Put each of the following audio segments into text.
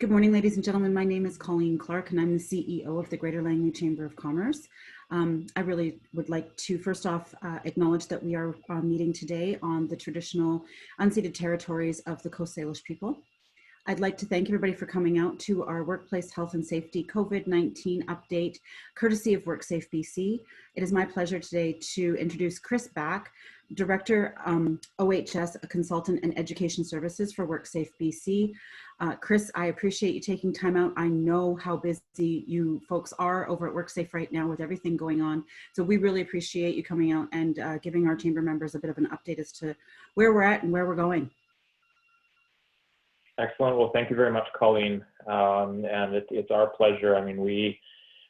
Good morning, ladies and gentlemen. My name is Colleen Clark, and I'm the CEO of the Greater Langley Chamber of Commerce. I really would like to first off acknowledge that we are meeting today on the traditional unceded territories of the Coast Salish people. I'd like to thank everybody for coming out to our Workplace Health and Safety COVID-19 update, courtesy of WorkSafeBC. It is my pleasure today to introduce Chris Back, Director, OHS, a Consultant and Education Services for WorkSafeBC. Chris, I appreciate you taking time out. I know how busy you folks are over at WorkSafe right now with everything going on. So we really appreciate you coming out and giving our chamber members a bit of an update as to where we're at and where we're going. Excellent. Well, thank you very much, Colleen. And it's our pleasure. I mean,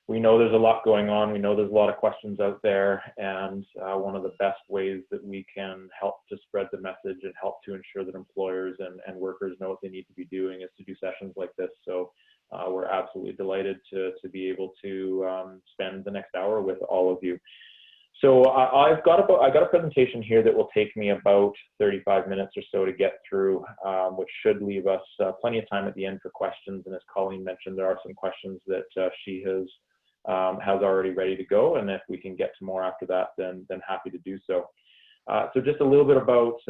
we know there's a lot going on. We know there's a lot of questions out there. And one of the best ways that we can help to spread the message and help to ensure that employers and workers know what they need to be doing is to do sessions like this. So we're absolutely delighted to be able to spend the next hour with all of you. So I got a presentation here that will take me about 35 minutes or so to get through, which should leave us plenty of time at the end for questions. And as Colleen mentioned, there are some questions that she has already ready to go. And if we can get to more after that, then happy to do so. So just a little bit about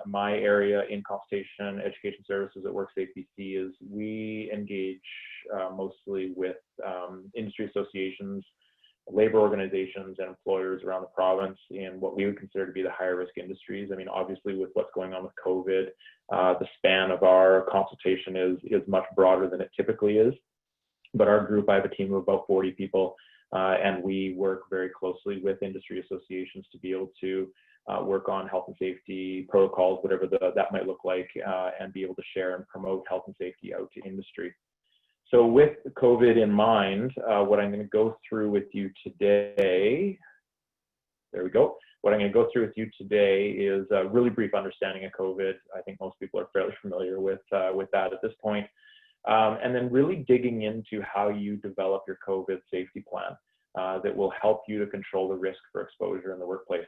my area in consultation education services at WorkSafeBC is we engage mostly with industry associations, labor organizations and employers around the province in what we would consider to be the higher risk industries. I mean, obviously with what's going on with COVID, the span of our consultation is much broader than it typically is. But our group, I have a team of about 40 people, and we work very closely with industry associations to be able to work on health and safety protocols, whatever that might look like, and be able to share and promote health and safety out to industry. So with COVID in mind, what I'm going to go through with you today, there we go. What I'm going to go through with you today is a really brief understanding of COVID. I think most people are fairly familiar with that at this point. And then really digging into how you develop your COVID safety plan that will help you to control the risk for exposure in the workplace.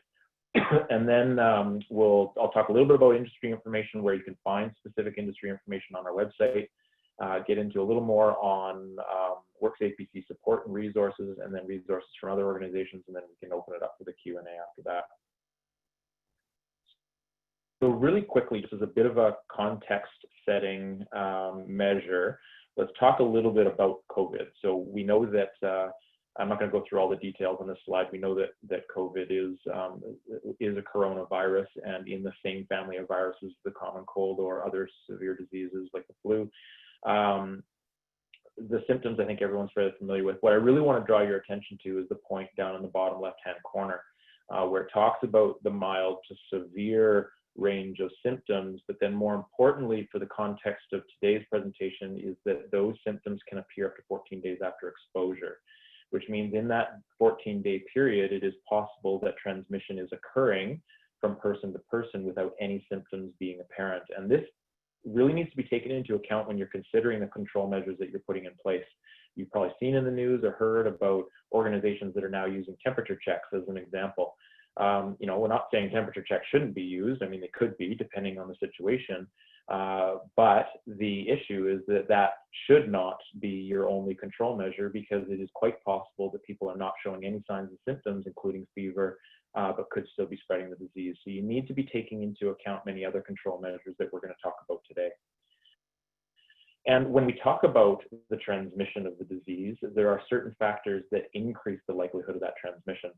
And then I'll talk a little bit about industry information, where you can find specific industry information on our website. Get into a little more on WorkSafeBC support and resources, and then resources from other organizations, and then we can open it up for the Q&A after that. So really quickly, just as a bit of a context setting measure, let's talk a little bit about COVID. So we know that, I'm not going to go through all the details on this slide. We know that COVID is a coronavirus and in the same family of viruses, the common cold or other severe diseases like the flu. The symptoms I think everyone's fairly familiar with. What I really want to draw your attention to is the point down in the bottom left-hand corner, where it talks about the mild to severe range of symptoms, but then more importantly for the context of today's presentation is that those symptoms can appear up to 14 days after exposure, which means in that 14-day period, it is possible that transmission is occurring from person to person without any symptoms being apparent. And this really needs to be taken into account when you're considering the control measures that you're putting in place. You've probably seen in the news or heard about organizations that are now using temperature checks as an example. You know, we're not saying temperature checks shouldn't be used. I mean, they could be depending on the situation. But the issue is that should not be your only control measure, because it is quite possible that people are not showing any signs and symptoms, including fever, but could still be spreading the disease. So you need to be taking into account many other control measures that we're going to talk about today. And when we talk about the transmission of the disease, there are certain factors that increase the likelihood of that transmission.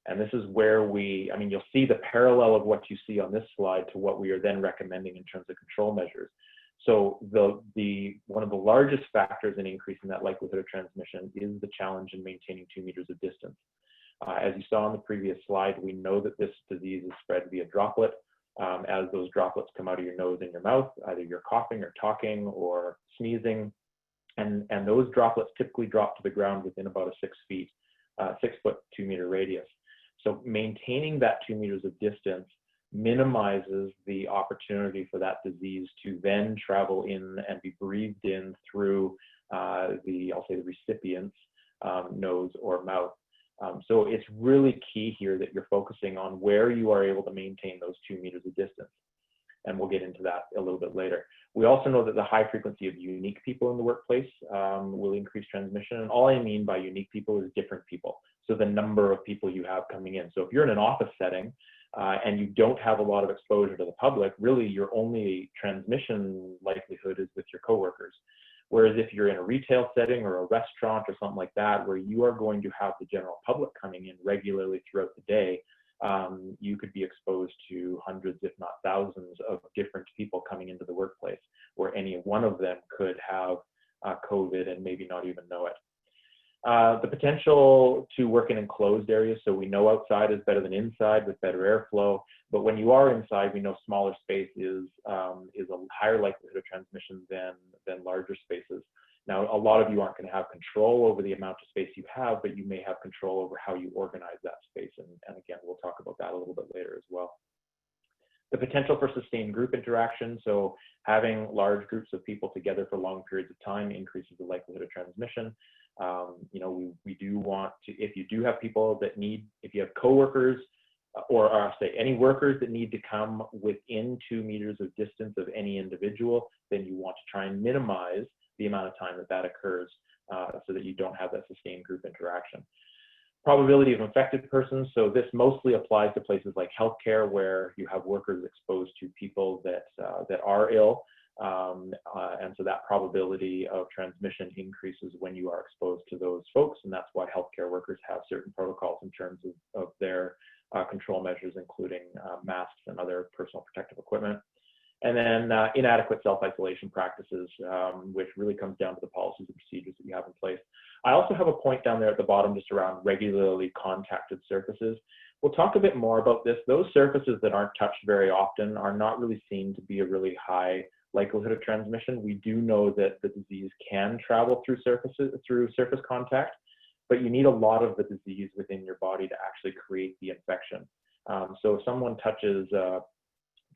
And this is where you'll see the parallel of what you see on this slide to what we are then recommending in terms of control measures. So one of the largest factors in increasing that likelihood of transmission is the challenge in maintaining 2 meters of distance. As you saw on the previous slide, we know that this disease is spread via droplet. As those droplets come out of your nose and your mouth, either you're coughing or talking or sneezing, and those droplets typically drop to the ground within about a 6 foot 2 meter radius. So maintaining that 2 meters of distance minimizes the opportunity for that disease to then travel in and be breathed in through the recipient's nose or mouth. So it's really key here that you're focusing on where you are able to maintain those 2 meters of distance. and we'll get into that a little bit later. We also know that the high frequency of unique people in the workplace will increase transmission. And all I mean by unique people is different people. So the number of people you have coming in. So if you're in an office setting and you don't have a lot of exposure to the public, really your only transmission likelihood is with your coworkers. Whereas if you're in a retail setting or a restaurant or something like that, where you are going to have the general public coming in regularly throughout the day, you could be exposed to hundreds, if not thousands, of different people coming into the workplace, where any one of them could have COVID and maybe not even know it. The potential to work in enclosed areas, so we know outside is better than inside with better airflow, but when you are inside, we know smaller space is a higher likelihood of transmission than larger spaces. Now, a lot of you aren't going to have control over the amount of space you have, but you may have control over how you organize that space. And again, we'll talk about that a little bit later as well. The potential for sustained group interaction. So having large groups of people together for long periods of time increases the likelihood of transmission. You know, we do want to, if you do have people that need, if you have coworkers or I'll say any workers that need to come within 2 meters of distance of any individual, then you want to try and minimize the amount of time that occurs so that you don't have that sustained group interaction. Probability of infected persons. So this mostly applies to places like healthcare, where you have workers exposed to people that are ill. And so that probability of transmission increases when you are exposed to those folks. And that's why healthcare workers have certain protocols in terms of their control measures, including masks and other personal protective equipment. And then inadequate self-isolation practices, which really comes down to the policies and procedures that you have in place. I also have a point down there at the bottom just around regularly contacted surfaces. We'll talk a bit more about this. Those surfaces that aren't touched very often are not really seen to be a really high likelihood of transmission. We do know that the disease can travel through surface contact, but you need a lot of the disease within your body to actually create the infection. So if someone touches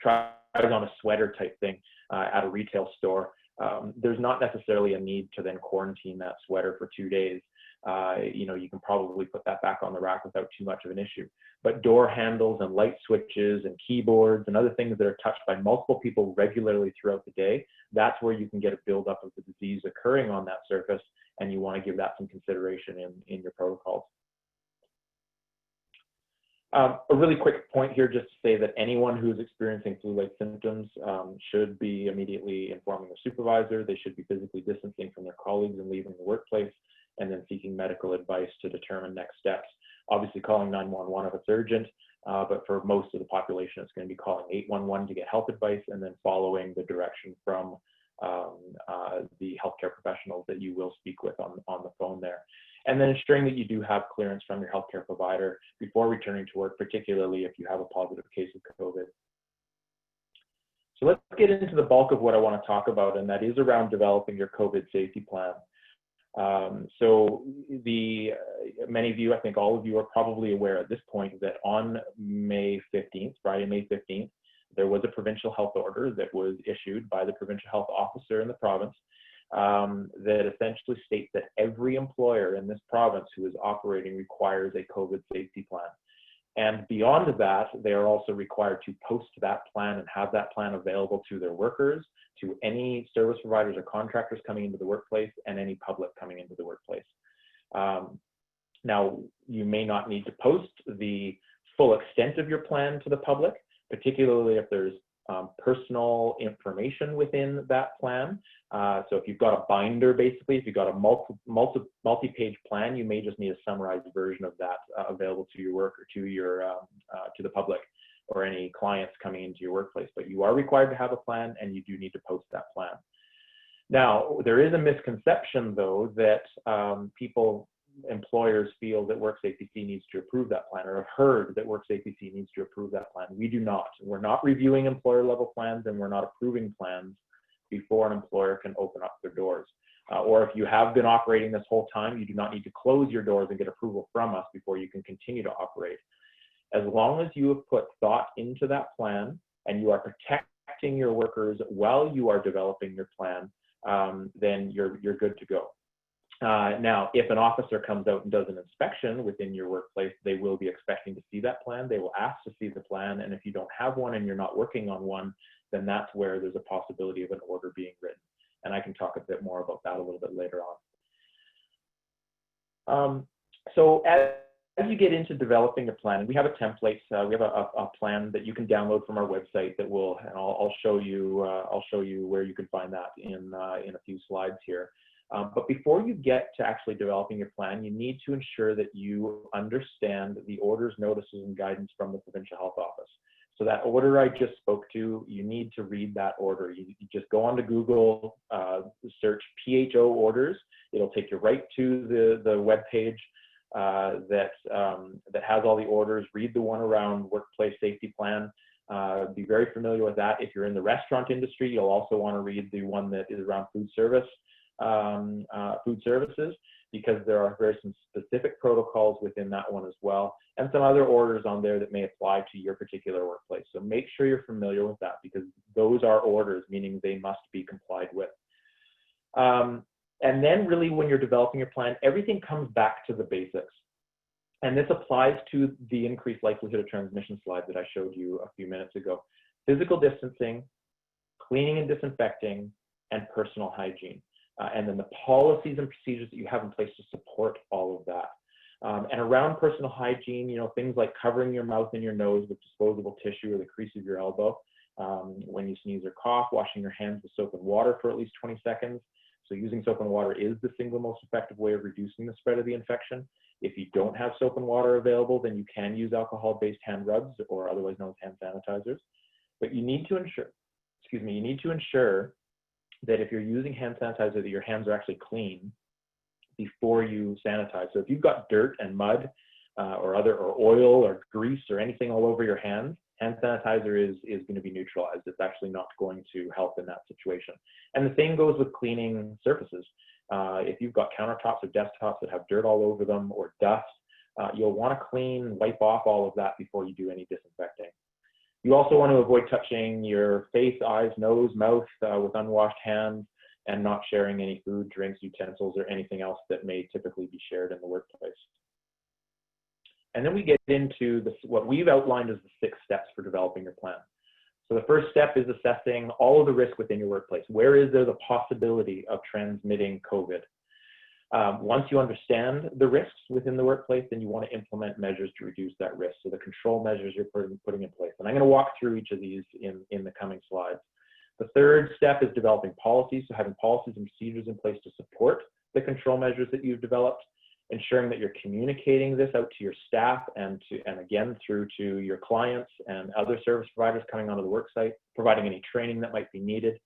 tries on a sweater type thing at a retail store, there's not necessarily a need to then quarantine that sweater for 2 days. You know, you can probably put that back on the rack without too much of an issue. But door handles and light switches and keyboards and other things that are touched by multiple people regularly throughout the day, that's where you can get a buildup of the disease occurring on that surface, and you want to give that some consideration in your protocols. A really quick point here, just to say that anyone who's experiencing flu-like symptoms should be immediately informing their supervisor. They should be physically distancing from their colleagues and leaving the workplace, and then seeking medical advice to determine next steps. Obviously calling 911 if it's urgent, but for most of the population, it's going to be calling 811 to get health advice, and then following the direction from the healthcare professionals that you will speak with on the phone there. And then ensuring that you do have clearance from your healthcare provider before returning to work, particularly if you have a positive case of COVID. So let's get into the bulk of what I want to talk about, and that is around developing your COVID safety plan. So many of you, I think all of you, are probably aware at this point that on May 15th, Friday, May 15th, there was a provincial health order that was issued by the provincial health officer in the province that essentially states that every employer in this province who is operating requires a COVID safety plan. And beyond that, they are also required to post that plan and have that plan available to their workers, to any service providers or contractors coming into the workplace, and any public coming into the workplace. Now, you may not need to post the full extent of your plan to the public, particularly if there's personal information within that plan. So if you've got a binder, basically, if you've got a multi-page plan, you may just need a summarized version of that available to your work or to the public or any clients coming into your workplace. But you are required to have a plan, and you do need to post that plan. Now, there is a misconception, though, that employers feel that WorkSafeBC needs to approve that plan, or have heard that WorkSafeBC needs to approve that plan. We do not. We're not reviewing employer level plans, and we're not approving plans before an employer can open up their doors. Or if you have been operating this whole time, you do not need to close your doors and get approval from us before you can continue to operate. As long as you have put thought into that plan and you are protecting your workers while you are developing your plan, then you're good to go. Now, if an officer comes out and does an inspection within your workplace, they will be expecting to see that plan. They will ask to see the plan, and if you don't have one and you're not working on one, then that's where there's a possibility of an order being written. And I can talk a bit more about that a little bit later on. So as you get into developing your plan, we have a template. We have a plan that you can download from our website that will, and I'll show you where you can find that in a few slides here. But before you get to actually developing your plan, you need to ensure that you understand the orders, notices, and guidance from the Provincial Health Office. So that order I just spoke to, you need to read that order. You just go onto Google, search PHO orders. It'll take you right to the web page that has all the orders. Read the one around workplace safety plan. Be very familiar with that. If you're in the restaurant industry, you'll also want to read the one that is around food services, because there are some specific protocols within that one as well, and some other orders on there that may apply to your particular workplace. So make sure you're familiar with that, because those are orders, meaning they must be complied with. And then really when you're developing your plan, everything comes back to the basics. And this applies to the increased likelihood of transmission slide that I showed you a few minutes ago. Physical distancing, cleaning and disinfecting, and personal hygiene. And then the policies and procedures that you have in place to support all of that. And around personal hygiene, things like covering your mouth and your nose with disposable tissue or the crease of your elbow. When you sneeze or cough, washing your hands with soap and water for at least 20 seconds. So using soap and water is the single most effective way of reducing the spread of the infection. If you don't have soap and water available, then you can use alcohol-based hand rubs, or otherwise known as hand sanitizers. But you need to ensure that if you're using hand sanitizer, that your hands are actually clean before you sanitize. So if you've got dirt and mud or oil or grease or anything all over your hands, hand sanitizer is going to be neutralized. It's actually not going to help in that situation. And the same goes with cleaning surfaces. If you've got countertops or desktops that have dirt all over them or dust, you'll want to wipe off all of that before you do any disinfecting. You also want to avoid touching your face, eyes, nose, mouth with unwashed hands, and not sharing any food, drinks, utensils, or anything else that may typically be shared in the workplace. And then we get into what we've outlined as the 6 steps for developing your plan. So the first step is assessing all of the risk within your workplace. Where is there the possibility of transmitting COVID? Once you understand the risks within the workplace, then you want to implement measures to reduce that risk. So the control measures you're putting in place. And I'm going to walk through each of these in the coming slides. The third step is developing policies. So having policies and procedures in place to support the control measures that you've developed, ensuring that you're communicating this out to your staff and again through to your clients and other service providers coming onto the work site, providing any training that might be needed.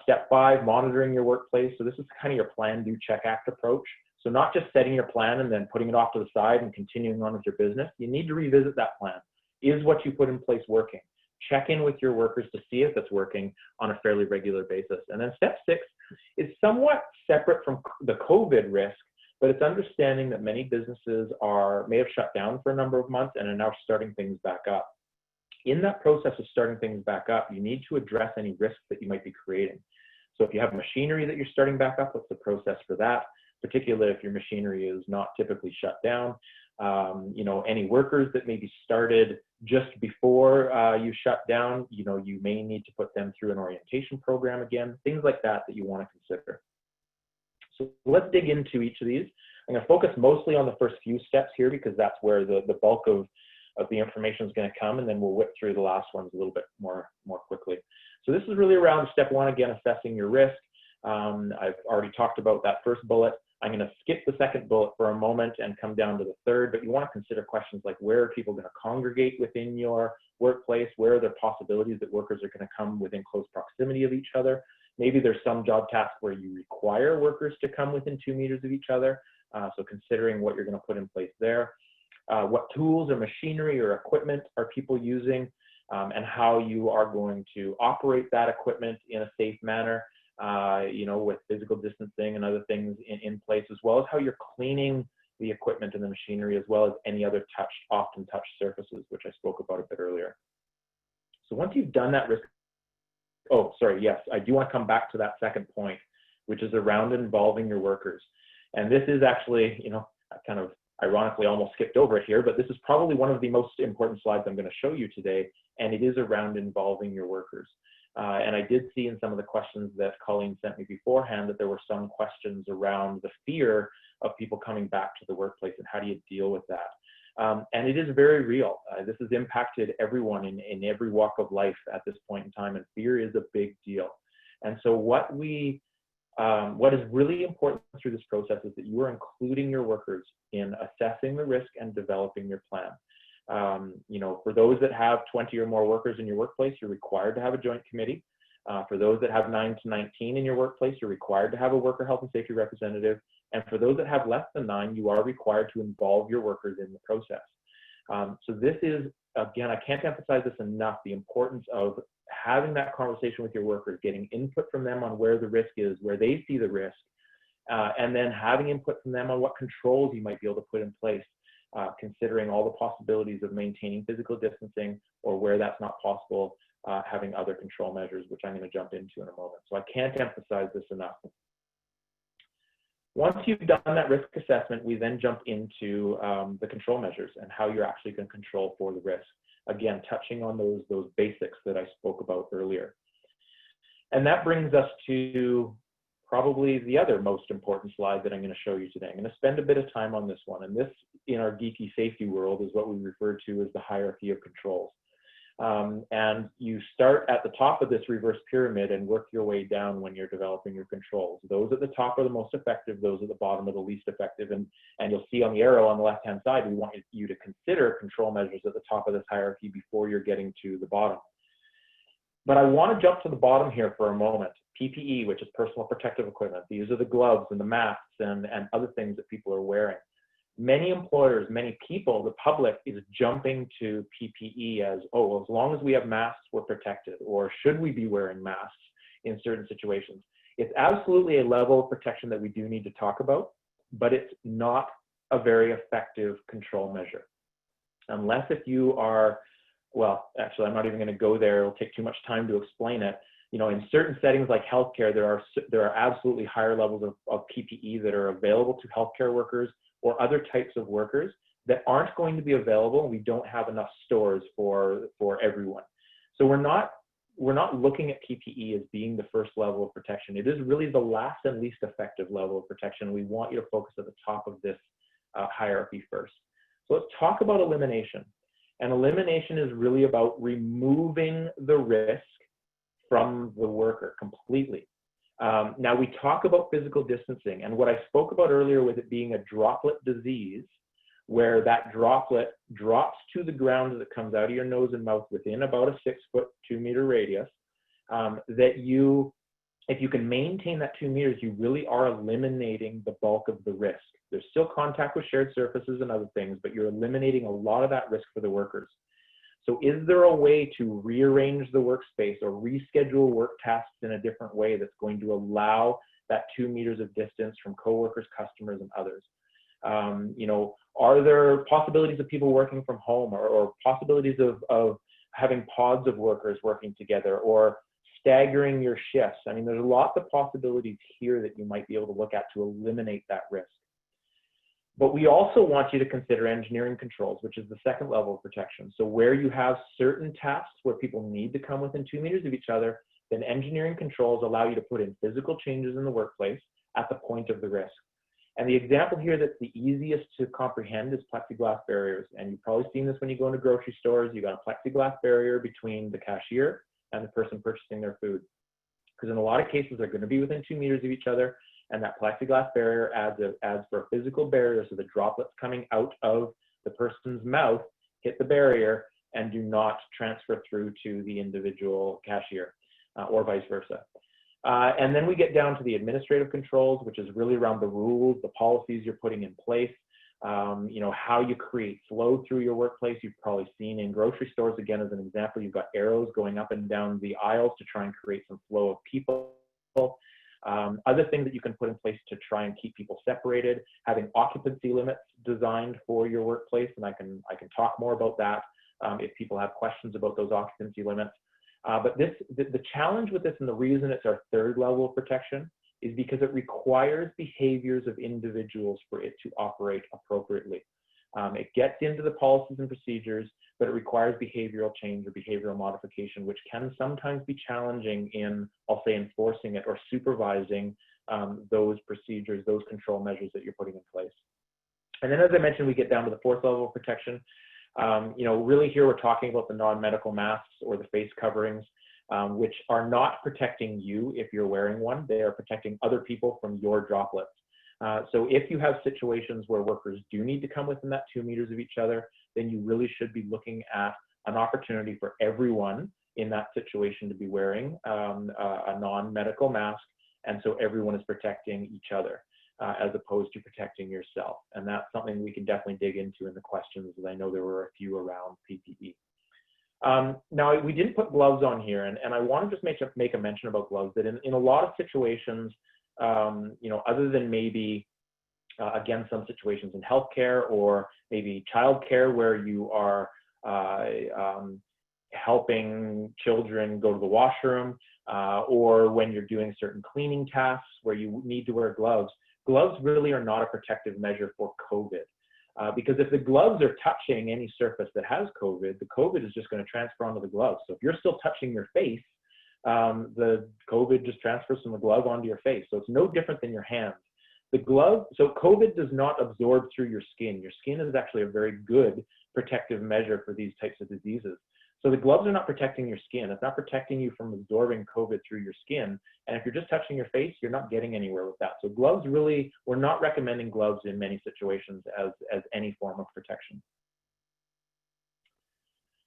Step 5, monitoring your workplace. So this is kind of your plan, do, check, act approach. So not just setting your plan and then putting it off to the side and continuing on with your business. You need to revisit that plan. Is what you put in place working? Check in with your workers to see if it's working on a fairly regular basis. And then step 6 is somewhat separate from the COVID risk, but it's understanding that many businesses may have shut down for a number of months and are now starting things back up. In that process of starting things back up, you need to address any risks that you might be creating. So if you have machinery that you're starting back up, what's the process for that? Particularly if your machinery is not typically shut down. Any workers that may be started just before you shut down, you may need to put them through an orientation program again, things like that you want to consider. So let's dig into each of these. I'm going to focus mostly on the first few steps here because that's where the bulk of the information is going to come, and then we'll whip through the last ones a little bit more quickly. So this is really around step 1, again, assessing your risk. I've already talked about that first bullet. I'm going to skip the second bullet for a moment and come down to the third, but you want to consider questions like where are people going to congregate within your workplace? Where are there possibilities that workers are going to come within close proximity of each other? Maybe there's some job tasks where you require workers to come within 2 meters of each other. So considering what you're going to put in place there. What tools or machinery or equipment are people using, and how you are going to operate that equipment in a safe manner, with physical distancing and other things in place, as well as how you're cleaning the equipment and the machinery, as well as any other often touched surfaces, which I spoke about a bit earlier. So once you've done that risk, I do want to come back to that second point, which is around involving your workers. And this is actually, ironically almost skipped over it here, but this is probably one of the most important slides I'm going to show you today, and it is around involving your workers. And I did see in some of the questions that Colleen sent me beforehand that there were some questions around the fear of people coming back to the workplace and how do you deal with that. And it is very real. This has impacted everyone in every walk of life at this point in time, and fear is a big deal. And so what is really important through this process is that you are including your workers in assessing the risk and developing your plan. You know, for those that have 20 or more workers in your workplace, you're required to have a joint committee. For those that have 9 to 19 in your workplace, you're required to have a worker health and safety representative. And for those that have less than 9, you are required to involve your workers in the process. So this is, again, I can't emphasize this enough, the importance of having that conversation with your workers, getting input from them on where the risk is, where they see the risk, and then having input from them on what controls you might be able to put in place, considering all the possibilities of maintaining physical distancing, or where that's not possible, having other control measures, which I'm going to jump into in a moment. So I can't emphasize this enough. Once you've done that risk assessment, we then jump into the control measures and how you're actually going to control for the risk. Again, touching on those basics that I spoke about earlier. And that brings us to probably the other most important slide that I'm going to show you today. I'm going to spend a bit of time on this one. And this, in our geeky safety world, is what we refer to as the hierarchy of controls. And you start at the top of this reverse pyramid and work your way down when you're developing your controls. Those at the top are the most effective, those at the bottom are the least effective. And you'll see on the arrow on the left-hand side, we want you to consider control measures at the top of this hierarchy before you're getting to the bottom. But I want to jump to the bottom here for a moment. PPE, which is personal protective equipment. These are the gloves and the masks and other things that people are wearing. Many employers, many people, the public is jumping to PPE as, oh, well, as long as we have masks, we're protected, or should we be wearing masks in certain situations? It's absolutely a level of protection that we do need to talk about, but it's not a very effective control measure. Unless if you are, well, actually, I'm not even going to go there. It'll take too much time to explain it. You know, in certain settings like healthcare, there are absolutely higher levels of PPE that are available to healthcare workers or other types of workers that aren't going to be available, and we don't have enough stores for everyone. So we're not looking at PPE as being the first level of protection. It is really the last and least effective level of protection. We want you to focus at the top of this hierarchy first. So let's talk about elimination. And elimination is really about removing the risk from the worker completely. Now we talk about physical distancing, and what I spoke about earlier with it being a droplet disease, where that droplet drops to the ground as it comes out of your nose and mouth within about a 6-foot, 2-meter radius, that if you can maintain that 2 meters, you really are eliminating the bulk of the risk. There's still contact with shared surfaces and other things, but you're eliminating a lot of that risk for the workers. So is there a way to rearrange the workspace or reschedule work tasks in a different way that's going to allow that 2 meters of distance from coworkers, customers, and others? You know, are there possibilities of people working from home, or possibilities of having pods of workers working together, or staggering your shifts? I mean, there's lots of possibilities here that you might be able to look at to eliminate that risk. But we also want you to consider engineering controls, which is the second level of protection. So where you have certain tasks where people need to come within 2 meters of each other, then engineering controls allow you to put in physical changes in the workplace at the point of the risk. And the example here that's the easiest to comprehend is plexiglass barriers. And you've probably seen this when you go into grocery stores. You've got a plexiglass barrier between the cashier and the person purchasing their food. Because in a lot of cases, they're going to be within 2 meters of each other. And that plexiglass barrier adds for a physical barrier, so the droplets coming out of the person's mouth hit the barrier and do not transfer through to the individual cashier, or vice versa. And then we get down to the administrative controls, which is really around the rules, the policies you're putting in place, you know, how you create flow through your workplace. You've probably seen in grocery stores, again, as an example, you've got arrows going up and down the aisles to try and create some flow of people. Other things that you can put in place to try and keep people separated, having occupancy limits designed for your workplace, and I can talk more about that if people have questions about those occupancy limits. But the challenge with this, and the reason it's our third level of protection, is because it requires behaviors of individuals for it to operate appropriately. It gets into the policies and procedures, but it requires behavioral change or behavioral modification, which can sometimes be challenging in, I'll say, enforcing it or supervising those procedures, those control measures that you're putting in place. And then, as I mentioned, we get down to the fourth level of protection. Really here we're talking about the non-medical masks or the face coverings, which are not protecting you if you're wearing one. They are protecting other people from your droplets. So if you have situations where workers do need to come within that 2 meters of each other, then you really should be looking at an opportunity for everyone in that situation to be wearing a non-medical mask. And so everyone is protecting each other as opposed to protecting yourself. And that's something we can definitely dig into in the questions, as I know there were a few around PPE. Now, we didn't put gloves on here, and I want to just make a mention about gloves, that in a lot of situations, other than maybe, again, some situations in healthcare or maybe childcare where you are helping children go to the washroom, or when you're doing certain cleaning tasks where you need to wear gloves, gloves really are not a protective measure for COVID. Because if the gloves are touching any surface that has COVID, the COVID is just going to transfer onto the gloves. So if you're still touching your face, the COVID just transfers from the glove onto your face. So it's no different than your hands. The glove, so COVID does not absorb through your skin. Your skin is actually a very good protective measure for these types of diseases. So the gloves are not protecting your skin. It's not protecting you from absorbing COVID through your skin. And if you're just touching your face, you're not getting anywhere with that. So gloves really, we're not recommending gloves in many situations as any form of protection.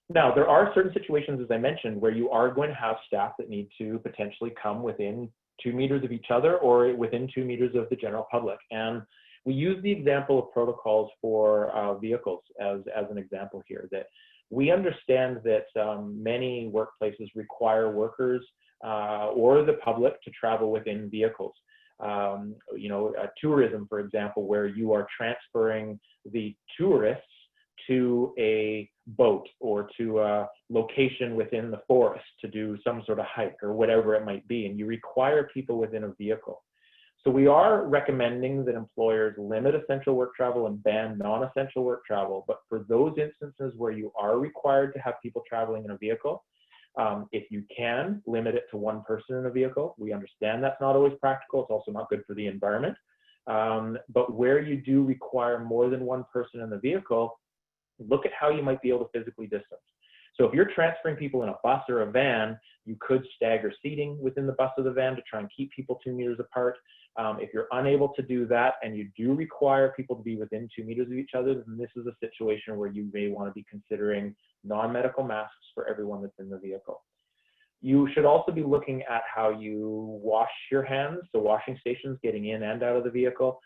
Now, there are certain situations, as I mentioned, where you are going to have staff that need to potentially come within 2 meters of each other or within 2 meters of the general public. And we use the example of protocols for vehicles as an example here, that we understand that many workplaces require workers or the public to travel within vehicles. Tourism, for example, where you are transferring the tourists to a boat or to a location within the forest to do some sort of hike or whatever it might be, and you require people within a vehicle. So we are recommending that employers limit essential work travel and ban non-essential work travel. But for those instances where you are required to have people traveling in a vehicle, if you can, limit it to 1 person in a vehicle. We understand that's not always practical. It's also not good for the environment. But where you do require more than 1 person in the vehicle, look at how you might be able to physically distance. So if you're transferring people in a bus or a van, you could stagger seating within the bus or the van to try and keep people 2 meters apart. If you're unable to do that and you do require people to be within 2 meters of each other, then this is a situation where you may want to be considering non-medical masks for everyone that's in the vehicle. You should also be looking at how you wash your hands, so washing stations getting in and out of the vehicle.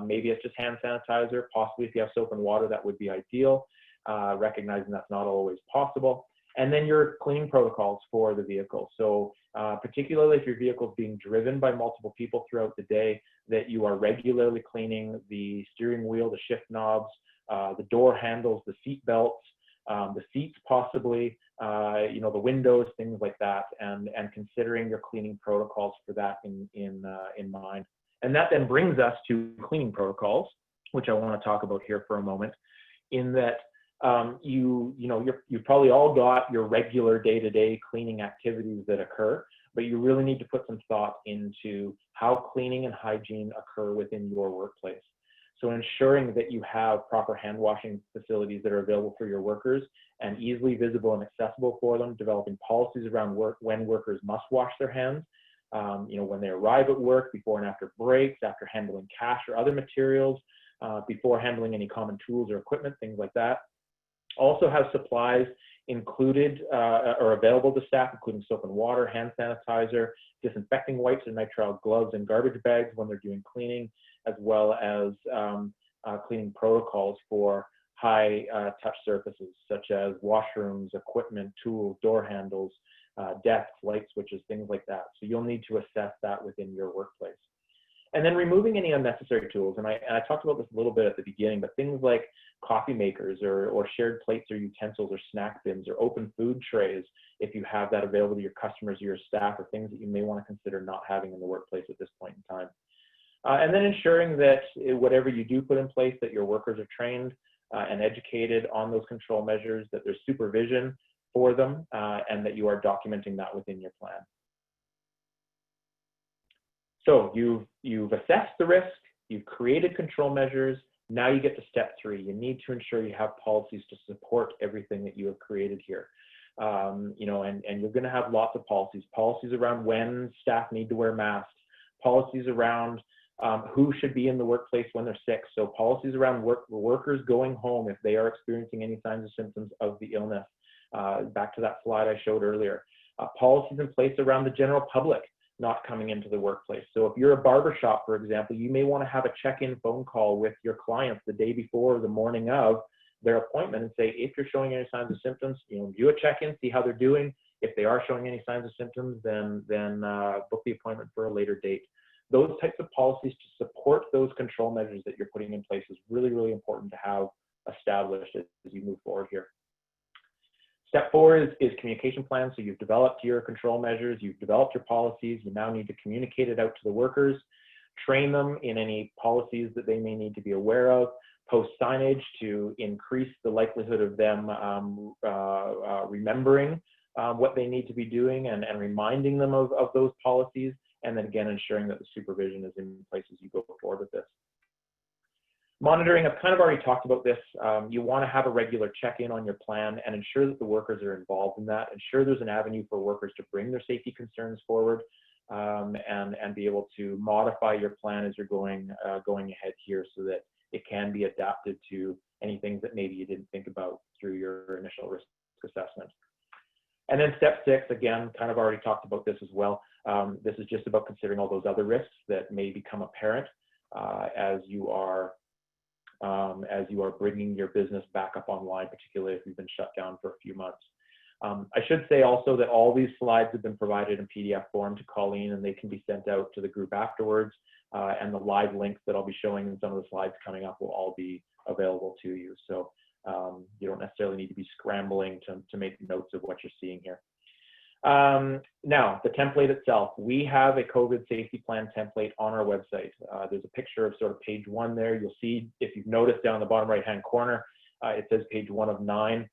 Maybe it's just hand sanitizer. Possibly if you have soap and water, that would be ideal, recognizing that's not always possible. And then your cleaning protocols for the vehicle. So particularly if your vehicle is being driven by multiple people throughout the day, that you are regularly cleaning the steering wheel, the shift knobs, the door handles, the seat belts, the seats possibly, the windows, things like that, and considering your cleaning protocols for that in mind. And that then brings us to cleaning protocols, which I want to talk about here for a moment, in that you've probably all got your regular day-to-day cleaning activities that occur, but you really need to put some thought into how cleaning and hygiene occur within your workplace. So ensuring that you have proper hand washing facilities that are available for your workers and easily visible and accessible for them, developing policies around when workers must wash their hands, when they arrive at work, before and after breaks, after handling cash or other materials, before handling any common tools or equipment, things like that. Also have supplies included or available to staff, including soap and water, hand sanitizer, disinfecting wipes and nitrile gloves and garbage bags when they're doing cleaning, as well as cleaning protocols for high touch surfaces, such as washrooms, equipment, tools, door handles, desks, light switches, things like that. So you'll need to assess that within your workplace. And then removing any unnecessary tools. And I talked about this a little bit at the beginning, but things like coffee makers or shared plates or utensils or snack bins or open food trays, if you have that available to your customers or your staff, or things that you may want to consider not having in the workplace at this point in time. And then ensuring that whatever you do put in place, that your workers are trained and educated on those control measures, that there's supervision for them, and that you are documenting that within your plan. So you've assessed the risk, you've created control measures. Now you get to step 3. You need to ensure you have policies to support everything that you have created here. You know, and you're going to have lots of policies around when staff need to wear masks, policies around who should be in the workplace when they're sick. So policies around workers going home if they are experiencing any signs or symptoms of the illness. Back to that slide I showed earlier. Policies in place around the general public not coming into the workplace. So if you're a barbershop, for example, you may want to have a check-in phone call with your clients the day before or the morning of their appointment and say, if you're showing any signs of symptoms, you know, do a check-in, see how they're doing. If they are showing any signs of symptoms, then book the appointment for a later date. Those types of policies to support those control measures that you're putting in place is really, really important to have established as you move forward here. Step 4 is communication plan. So you've developed your control measures, you've developed your policies, you now need to communicate it out to the workers, train them in any policies that they may need to be aware of, post signage to increase the likelihood of them remembering what they need to be doing and reminding them of those policies, and then again ensuring that the supervision is in place as you go forward with this. Monitoring, I've kind of already talked about this. You want to have a regular check-in on your plan and ensure that the workers are involved in that. Ensure there's an avenue for workers to bring their safety concerns forward and be able to modify your plan as you're going ahead here so that it can be adapted to any things that maybe you didn't think about through your initial risk assessment. And then step 6, again, kind of already talked about this as well. This is just about considering all those other risks that may become apparent as you are bringing your business back up online, particularly if you've been shut down for a few months. I should say also that all these slides have been provided in PDF form to Colleen, and they can be sent out to the group afterwards. And the live links that I'll be showing in some of the slides coming up will all be available to you. So you don't necessarily need to be scrambling to make notes of what you're seeing here. Now, the template itself, we have a COVID safety plan template on our website. There's a picture of sort of page 1 there. You'll see, if you've noticed down the bottom right-hand corner, it says page 1 of 9.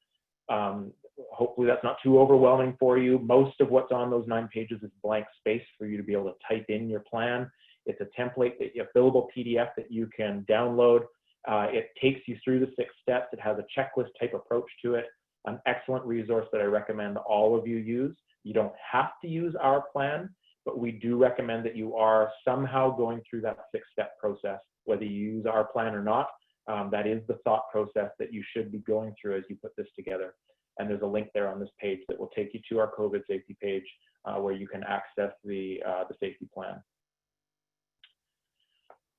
Hopefully that's not too overwhelming for you. Most of what's on those 9 pages is blank space for you to be able to type in your plan. It's a template, a fillable PDF that you can download. It takes you through the 6 steps. It has a checklist type approach to it. An excellent resource that I recommend all of you use. You don't have to use our plan, but we do recommend that you are somehow going through that 6-step process, whether you use our plan or not. That is the thought process that you should be going through as you put this together. And there's a link there on this page that will take you to our COVID safety page where you can access the safety plan.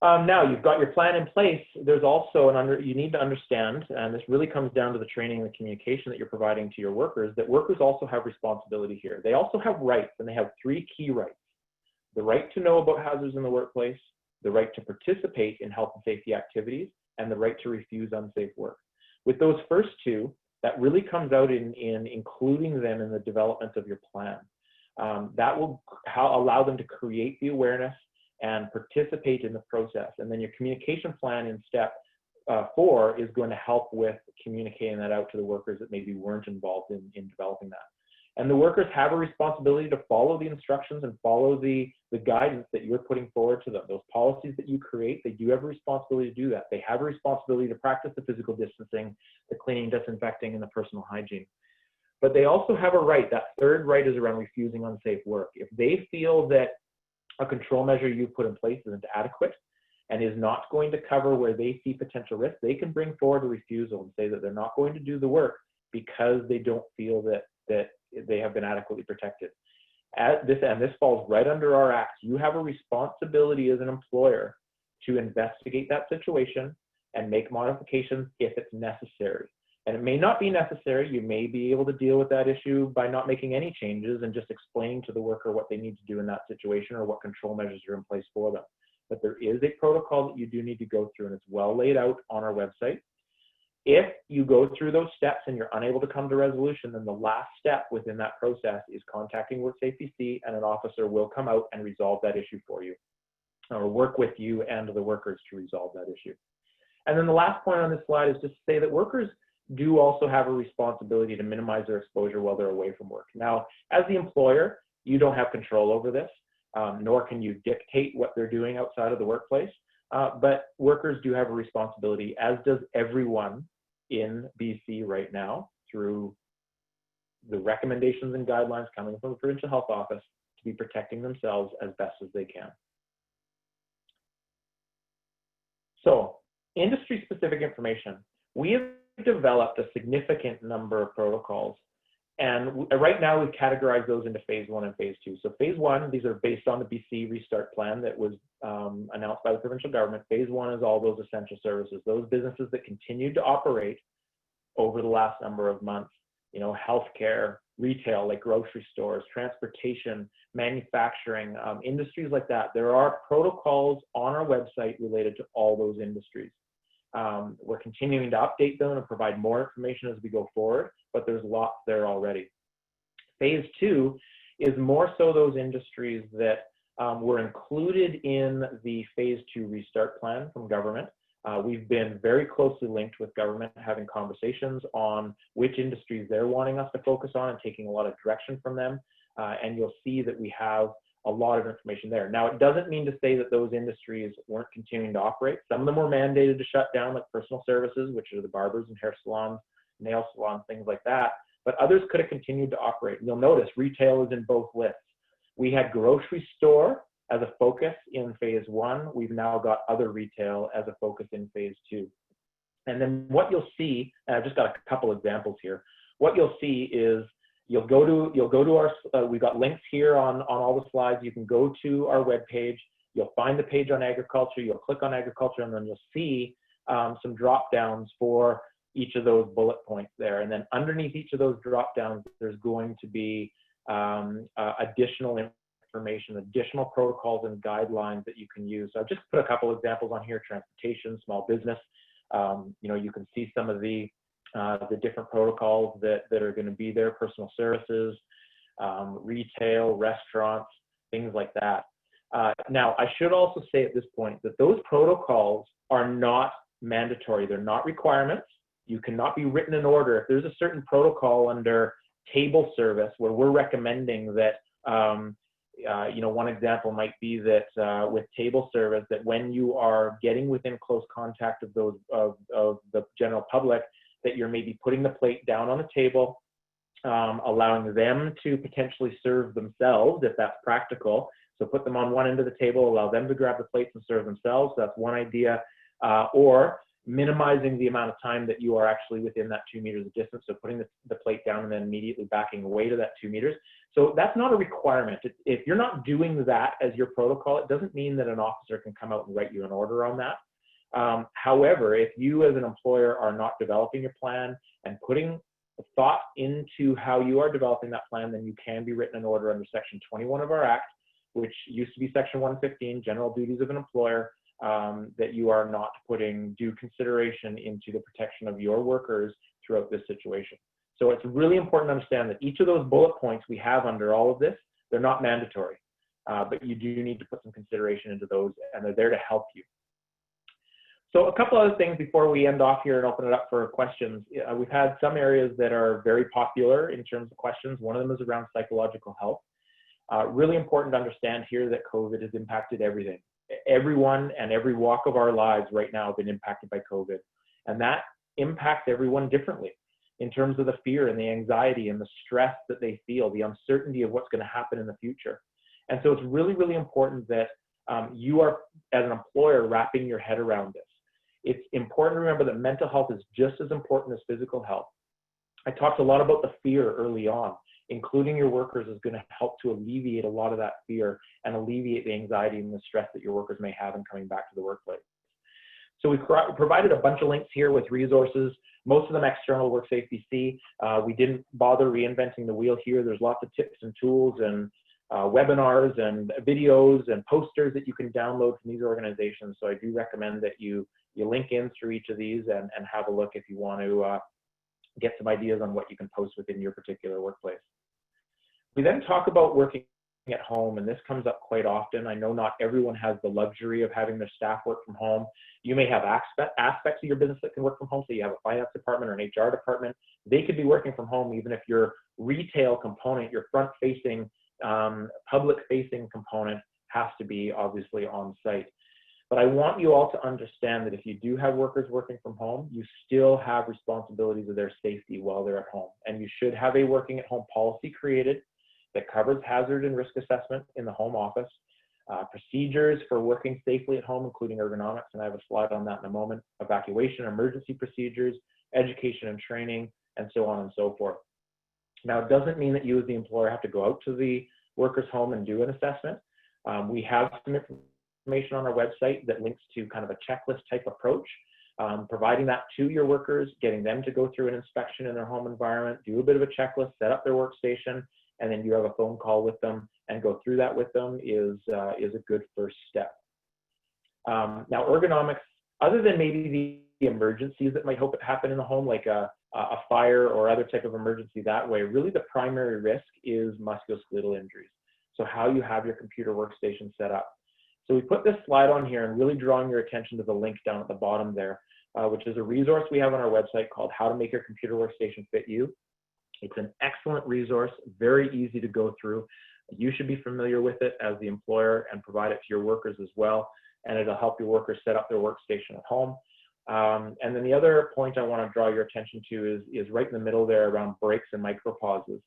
Now you've got your plan in place. There's also you need to understand, and this really comes down to the training and the communication that you're providing to your workers, that workers also have responsibility here. They also have rights, and they have 3 key rights: the right to know about hazards in the workplace, the right to participate in health and safety activities, and the right to refuse unsafe work. With those first 2, that really comes out in including them in the development of your plan. That will allow them to create the awareness and participate in the process. And then your communication plan in step 4 is going to help with communicating that out to the workers that maybe weren't involved in developing that. And the workers have a responsibility to follow the instructions and follow the guidance that you're putting forward to them. Those policies that you create, they do have a responsibility to do that. They have a responsibility to practice the physical distancing, the cleaning, disinfecting, and the personal hygiene. But they also have a right. That 3rd right is around refusing unsafe work. If they feel that a control measure you've put in place isn't adequate and is not going to cover where they see potential risk, they can bring forward a refusal and say that they're not going to do the work because they don't feel that they have been adequately protected. This falls right under our act. You have a responsibility as an employer to investigate that situation and make modifications if it's necessary. And it may not be necessary. You may be able to deal with that issue by not making any changes and just explaining to the worker what they need to do in that situation or what control measures are in place for them. But there is a protocol that you do need to go through, and it's well laid out on our website. If you go through those steps and you're unable to come to resolution, then the last step within that process is contacting WorkSafeBC, and an officer will come out and resolve that issue for you, or work with you and the workers to resolve that issue. And then the last point on this slide is just to say that workers do also have a responsibility to minimize their exposure while they're away from work. Now, as the employer, you don't have control over this, nor can you dictate what they're doing outside of the workplace, but workers do have a responsibility, as does everyone in BC right now, through the recommendations and guidelines coming from the Provincial Health Office, to be protecting themselves as best as they can. So, industry-specific information. We have developed a significant number of protocols, and right now we've categorized those into phase 1 and phase 2. So phase 1, these are based on the BC Restart Plan that was announced by the provincial government. Phase 1 is all those essential services, those businesses that continued to operate over the last number of months. You know, healthcare, retail, like grocery stores, transportation, manufacturing, industries like that. There are protocols on our website related to all those industries. We're continuing to update them and provide more information as we go forward, but there's lots there already. Phase 2 is more so those industries that were included in the phase 2 restart plan from government. We've been very closely linked with government, having conversations on which industries they're wanting us to focus on and taking a lot of direction from them. And you'll see that we have a lot of information there. Now, it doesn't mean to say that those industries weren't continuing to operate. Some of them were mandated to shut down, like personal services, which are the barbers and hair salons, nail salons, things like that. But others could have continued to operate. You'll notice retail is in both lists. We had grocery store as a focus in phase 1. We've now got other retail as a focus in phase 2. And then what you'll see, and I've just got a couple examples here. What you'll see is you'll go to our, we've got links here on all the slides. You can go to our webpage. You'll find the page on agriculture. You'll click on agriculture, and then you'll see some drop downs for each of those bullet points there. And then underneath each of those drop downs, there's going to be additional information, additional protocols and guidelines that you can use. So I've just put a couple examples on here: transportation, small business. You know, you can see some of the different protocols that are going to be there: personal services, retail, restaurants, things like that. Now, I should also say at this point that those protocols are not mandatory. They're not requirements. You cannot be written in order. If there's a certain protocol under table service where we're recommending that, you know, one example might be that with table service, that when you are getting within close contact of those of the general public, that you're maybe putting the plate down on a table, allowing them to potentially serve themselves if that's practical. So put them on one end of the table, allow them to grab the plates and serve themselves. That's one idea. Or minimizing the amount of time that you are actually within that 2 meters of distance. So putting the plate down and then immediately backing away to that 2 meters. So that's not a requirement. If you're not doing that as your protocol, it doesn't mean that an officer can come out and write you an order on that. However, if you as an employer are not developing your plan and putting thought into how you are developing that plan, then you can be written an order under Section 21 of our Act, which used to be Section 115, General Duties of an Employer, that you are not putting due consideration into the protection of your workers throughout this situation. So it's really important to understand that each of those bullet points we have under all of this, they're not mandatory, but you do need to put some consideration into those, and they're there to help you. So a couple other things before we end off here and open it up for questions. We've had some areas that are very popular in terms of questions. One of them is around psychological health. Really important to understand here that COVID has impacted everything. Everyone and every walk of our lives right now have been impacted by COVID. And that impacts everyone differently in terms of the fear and the anxiety and the stress that they feel, the uncertainty of what's going to happen in the future. And so it's really, really important that you are, as an employer, wrapping your head around this. It's important to remember that mental health is just as important as physical health. I talked a lot about the fear early on. Including your workers is going to help to alleviate a lot of that fear and alleviate the anxiety and the stress that your workers may have in coming back to the workplace. So we provided a bunch of links here with resources, most of them external WorkSafeBC. We didn't bother reinventing the wheel here. There's lots of tips and tools and webinars and videos and posters that you can download from these organizations. So I do recommend that you link in through each of these and have a look if you want to get some ideas on what you can post within your particular workplace. We then talk about working at home, and this comes up quite often. I know not everyone has the luxury of having their staff work from home. You may have aspects of your business that can work from home. So you have a finance department or an HR department. They could be working from home even if your retail component, your front-facing, public-facing component has to be obviously on site. But I want you all to understand that if you do have workers working from home, you still have responsibilities of their safety while they're at home. And you should have a working at home policy created that covers hazard and risk assessment in the home office, procedures for working safely at home, including ergonomics, and I have a slide on that in a moment, evacuation, emergency procedures, education and training, and so on and so forth. Now, it doesn't mean that you as the employer have to go out to the worker's home and do an assessment. We have some information on our website that links to kind of a checklist type approach, providing that to your workers, getting them to go through an inspection in their home environment, do a bit of a checklist, set up their workstation, and then you have a phone call with them and go through that with them is a good first step. Now, ergonomics, other than maybe the emergencies that might happen in the home, like a fire or other type of emergency that way, really the primary risk is musculoskeletal injuries. So how you have your computer workstation set up. So we put this slide on here and really drawing your attention to the link down at the bottom there, which is a resource we have on our website called How to Make Your Computer Workstation Fit You. It's an excellent resource, very easy to go through. You should be familiar with it as the employer and provide it to your workers as well. And it'll help your workers set up their workstation at home. And then the other point I want to draw your attention to is right in the middle there around breaks and micropauses.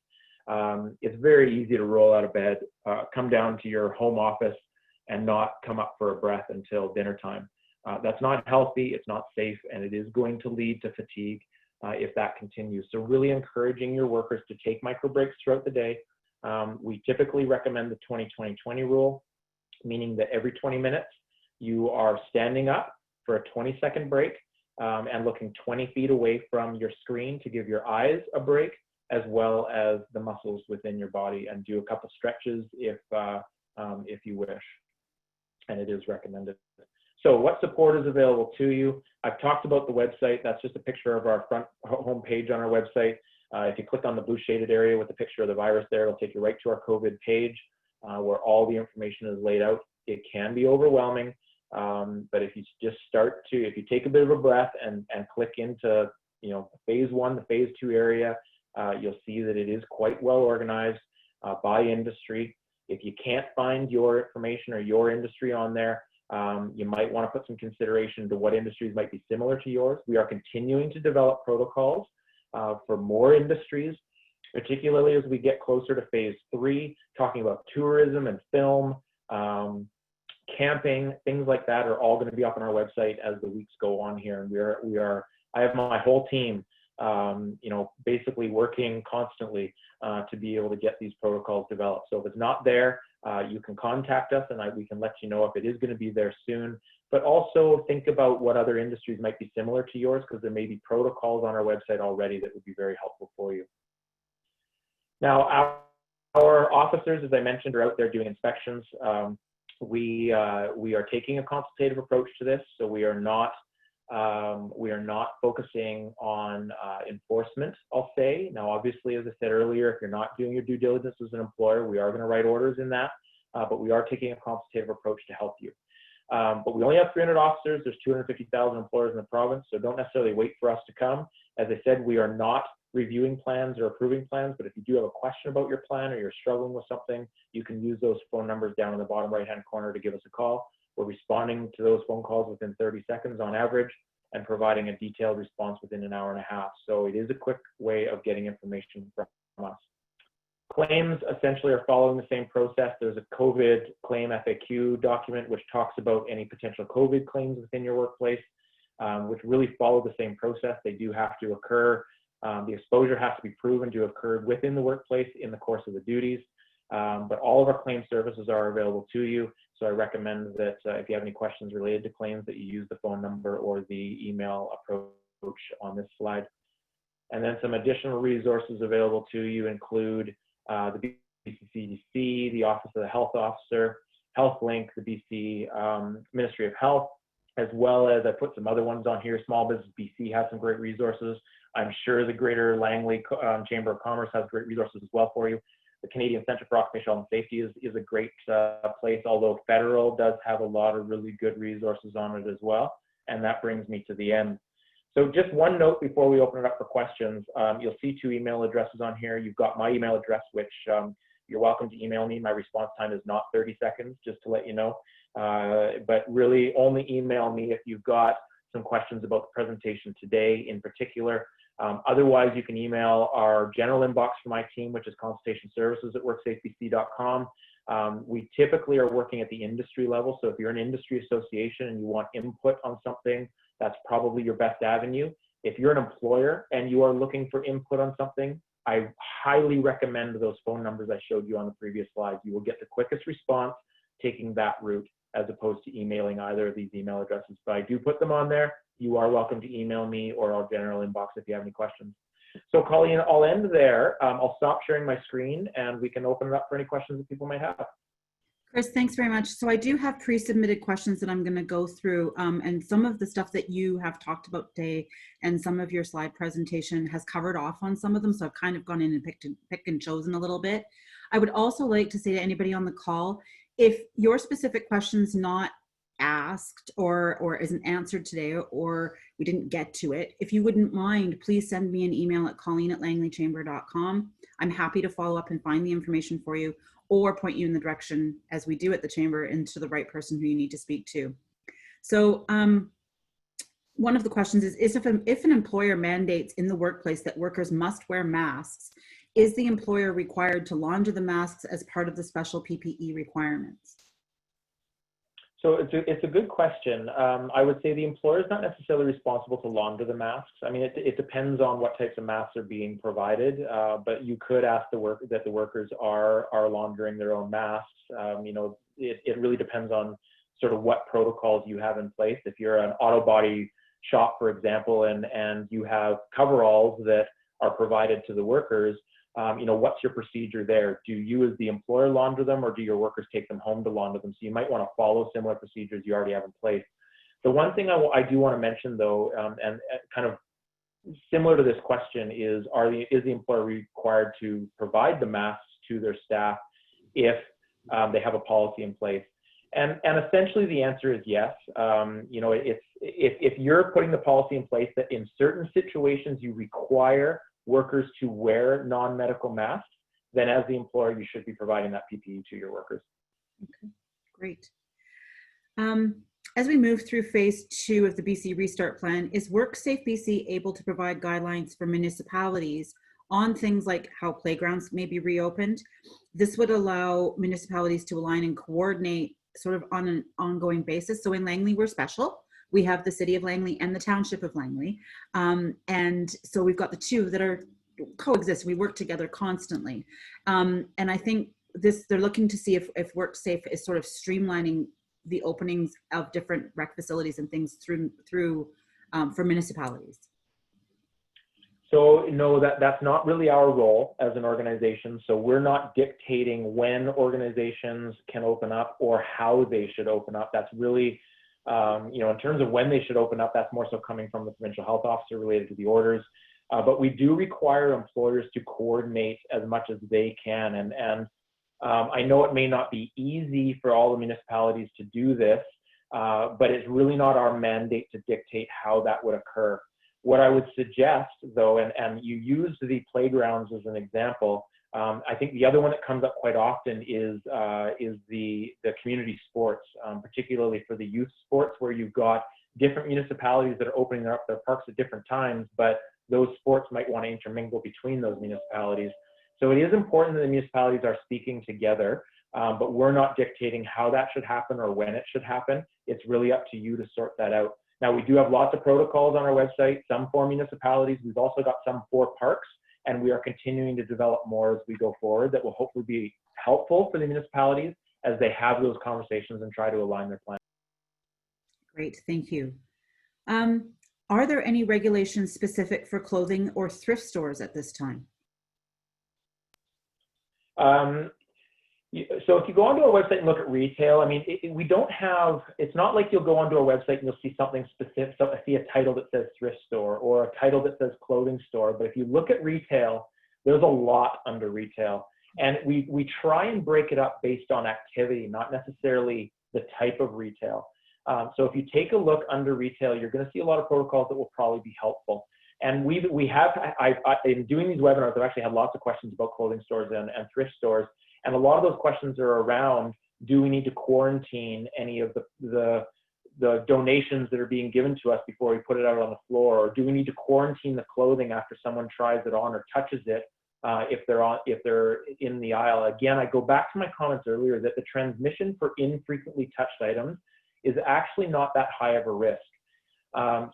It's very easy to roll out of bed, come down to your home office and not come up for a breath until dinner time. That's not healthy, it's not safe, and it is going to lead to fatigue if that continues. So really encouraging your workers to take micro breaks throughout the day. We typically recommend the 20-20-20 rule, meaning that every 20 minutes you are standing up for a 20-second break and looking 20 feet away from your screen to give your eyes a break, as well as the muscles within your body, and do a couple stretches if you wish, and it is recommended. So what support is available to you? I've talked about the website. That's just a picture of our front home page on our website. If you click on the blue shaded area with the picture of the virus there, it'll take you right to our COVID page where all the information is laid out. It can be overwhelming, but if you just if you take a bit of a breath and click into, phase 1, the phase 2 area, you'll see that it is quite well organized by industry. If you can't find your information or your industry on there, you might want to put some consideration to what industries might be similar to yours. We are continuing to develop protocols for more industries, particularly as we get closer to phase 3, talking about tourism and film, camping, things like that are all going to be up on our website as the weeks go on here. And I have my whole team, basically working constantly to be able to get these protocols developed. So if it's not there, you can contact us and we can let you know if it is going to be there soon. But also think about what other industries might be similar to yours, because there may be protocols on our website already that would be very helpful for you. Now, our officers, as I mentioned, are out there doing inspections. We are taking a consultative approach to this, so we are not focusing on enforcement, I'll say. Now, obviously, as I said earlier, if you're not doing your due diligence as an employer, we are going to write orders in that, but we are taking a consultative approach to help you. But we only have 300 officers. There's 250,000 employers in the province, so don't necessarily wait for us to come. As I said, we are not reviewing plans or approving plans, but if you do have a question about your plan or you're struggling with something, you can use those phone numbers down in the bottom right-hand corner to give us a call. We're responding to those phone calls within 30 seconds on average and providing a detailed response within an hour and a half. So it is a quick way of getting information from us. Claims essentially are following the same process. There's a COVID claim FAQ document which talks about any potential COVID claims within your workplace, which really follow the same process. They do have to occur. The exposure has to be proven to have occurred within the workplace in the course of the duties. But all of our claim services are available to you. So I recommend that if you have any questions related to claims, that you use the phone number or the email approach on this slide. And then some additional resources available to you include the CDC, the Office of the Health Officer, HealthLink, the BC Ministry of Health, as well as I put some other ones on here. Small Business BC has some great resources. I'm sure the Greater Langley Chamber of Commerce has great resources as well for you. The Canadian Centre for Occupational Health and Safety is a great place, although federal does have a lot of really good resources on it as well. And that brings me to the end. So just one note before we open it up for questions. You'll see 2 email addresses on here. You've got my email address, which you're welcome to email me. My response time is not 30 seconds, just to let you know. But really only email me if you've got some questions about the presentation today in particular. Otherwise, you can email our general inbox for my team, which is consultationservices@worksafebc.com. We typically are working at the industry level. So if you're an industry association and you want input on something, that's probably your best avenue. If you're an employer and you are looking for input on something, I highly recommend those phone numbers I showed you on the previous slides. You will get the quickest response taking that route as opposed to emailing either of these email addresses. But I do put them on there. You are welcome to email me or our general inbox if you have any questions. So Colleen, I'll end there. I'll stop sharing my screen and we can open it up for any questions that people might have. Chris, thanks very much. So I do have pre-submitted questions that I'm going to go through, and some of the stuff that you have talked about today and some of your slide presentation has covered off on some of them. So I've kind of gone in and picked and chosen a little bit. I would also like to say to anybody on the call, if your specific question's not asked or isn't answered today, or we didn't get to it, if you wouldn't mind, please send me an email at colleen@langleychamber.com. I'm happy to follow up and find the information for you or point you in the direction, as we do at the chamber, into the right person who you need to speak to. So one of the questions is if an employer mandates in the workplace that workers must wear masks, is the employer required to launder the masks as part of the special PPE requirements? So it's a good question. I would say the employer is not necessarily responsible to launder the masks. I mean, it depends on what types of masks are being provided, but you could ask that the workers are laundering their own masks. You know, it really depends on sort of what protocols you have in place. If you're an auto body shop, for example, and you have coveralls that are provided to the workers, you know, what's your procedure there? Do you as the employer launder them, or do your workers take them home to launder them? So you might want to follow similar procedures you already have in place. The one thing I do want to mention though, and kind of similar to this question is the employer required to provide the masks to their staff if they have a policy in place? And essentially the answer is yes. You know, if you're putting the policy in place that in certain situations you require workers to wear non-medical masks, then as the employer, you should be providing that PPE to your workers. Okay, great. As we move through phase 2 of the BC Restart Plan, is WorkSafeBC able to provide guidelines for municipalities on things like how playgrounds may be reopened? This would allow municipalities to align and coordinate sort of on an ongoing basis. So in Langley, we're special. We have the City of Langley and the Township of Langley. And so we've got the two that are coexist. We work together constantly. And I think they're looking to see if WorkSafe is sort of streamlining the openings of different rec facilities and things through for municipalities. So no, that's not really our role as an organization. So we're not dictating when organizations can open up or how they should open up. That's really, you know, in terms of when they should open up, that's more so coming from the provincial health officer related to the orders. But we do require employers to coordinate as much as they can. And I know it may not be easy for all the municipalities to do this, but it's really not our mandate to dictate how that would occur. What I would suggest, though, and you used the playgrounds as an example, I think the other one that comes up quite often is the community sports, particularly for the youth sports, where you've got different municipalities that are opening up their parks at different times, but those sports might want to intermingle between those municipalities. So it is important that the municipalities are speaking together, but we're not dictating how that should happen or when it should happen. It's really up to you to sort that out. Now, we do have lots of protocols on our website, some for municipalities. We've also got some for parks, and we are continuing to develop more as we go forward that will hopefully be helpful for the municipalities as they have those conversations and try to align their plans. Great, thank you. Are there any regulations specific for clothing or thrift stores at this time? So if you go onto our website and look at retail, I mean, we don't have, it's not like you'll go onto our website and you'll see something specific, so see a title that says thrift store or a title that says clothing store. But if you look at retail, there's a lot under retail. And we try and break it up based on activity, not necessarily the type of retail. So if you take a look under retail, you're going to see a lot of protocols that will probably be helpful. And in doing these webinars, I've actually had lots of questions about clothing stores and thrift stores. And a lot of those questions are around, do we need to quarantine any of the donations that are being given to us before we put it out on the floor? Or do we need to quarantine the clothing after someone tries it on or touches it if they're in the aisle? Again, I go back to my comments earlier that the transmission for infrequently touched items is actually not that high of a risk.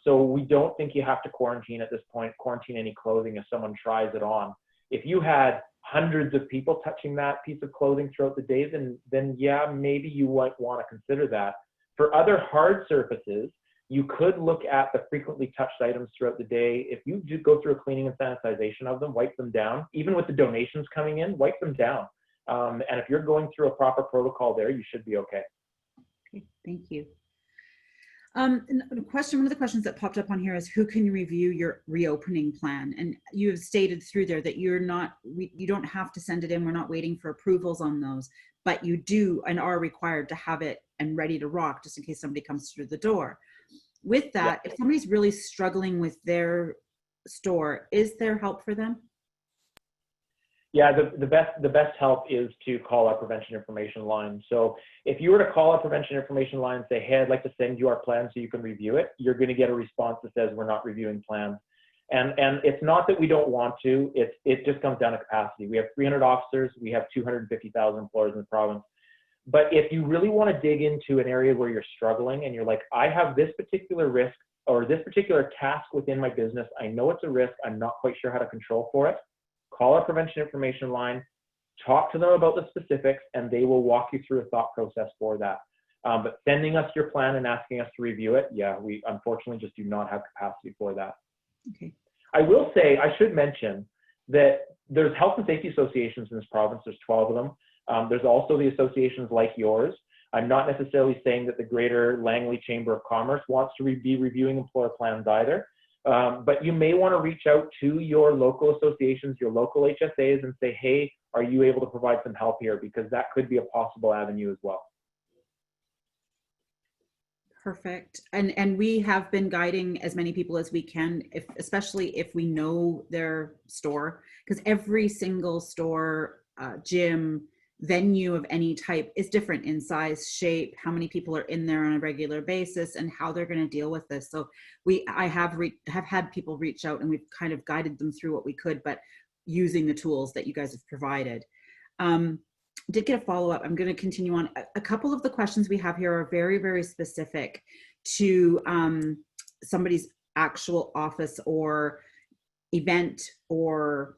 So we don't think you have to quarantine at this point, quarantine any clothing if someone tries it on. If you had hundreds of people touching that piece of clothing throughout the day, then yeah, maybe you might want to consider that. For other hard surfaces, you could look at the frequently touched items throughout the day. If you do go through a cleaning and sanitization of them, wipe them down. Even with the donations coming in, wipe them down. And if you're going through a proper protocol there, you should be okay. Okay, thank you. And one of the questions that popped up on here is, who can review your reopening plan? And you have stated through there that you don't have to send it in. We're not waiting for approvals on those, but you do and are required to have it and ready to rock just in case somebody comes through the door. With that, if somebody's really struggling with their store, is there help for them? Yeah, the best help is to call our prevention information line. So if you were to call our prevention information line and say, hey, I'd like to send you our plan so you can review it, you're going to get a response that says we're not reviewing plans. And it's not that we don't want to, it just comes down to capacity. We have 300 officers, we have 250,000 employees in the province. But if you really want to dig into an area where you're struggling and you're like, I have this particular risk or this particular task within my business, I know it's a risk, I'm not quite sure how to control for it, call our prevention information line, talk to them about the specifics, and they will walk you through a thought process for that. But sending us your plan and asking us to review it, yeah, we unfortunately just do not have capacity for that. Okay. I will say, I should mention that there's health and safety associations in this province. There's 12 of them. There's also the associations like yours. I'm not necessarily saying that the Greater Langley Chamber of Commerce wants to be reviewing employer plans either. But you may want to reach out to your local associations, your local HSAs, and say, hey, are you able to provide some help here? Because that could be a possible avenue as well. Perfect. And we have been guiding as many people as we can, especially if we know their store, because every single store, gym, venue of any type is different in size, shape, how many people are in there on a regular basis, and how they're going to deal with this. So I have had people reach out, and we've kind of guided them through what we could, but using the tools that you guys have provided. Did get a follow-up. I'm going to continue on. A couple of the questions we have here are very, very specific to somebody's actual office or event or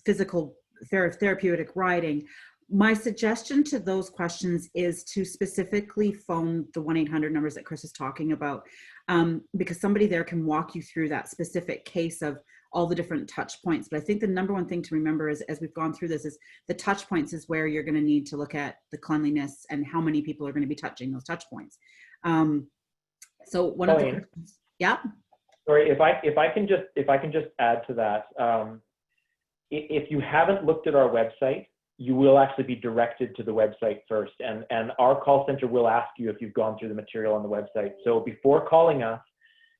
physical therapeutic riding. My suggestion to those questions is to specifically phone the 1-800 numbers that Chris is talking about, because somebody there can walk you through that specific case of all the different touch points. But I think the number one thing to remember is, as we've gone through this, is the touch points is where you're going to need to look at the cleanliness and how many people are going to be touching those touch points. So one of the questions, yeah. Sorry, if I can just add to that. If you haven't looked at our website, you will actually be directed to the website first, and our call center will ask you if you've gone through the material on the website. So before calling us,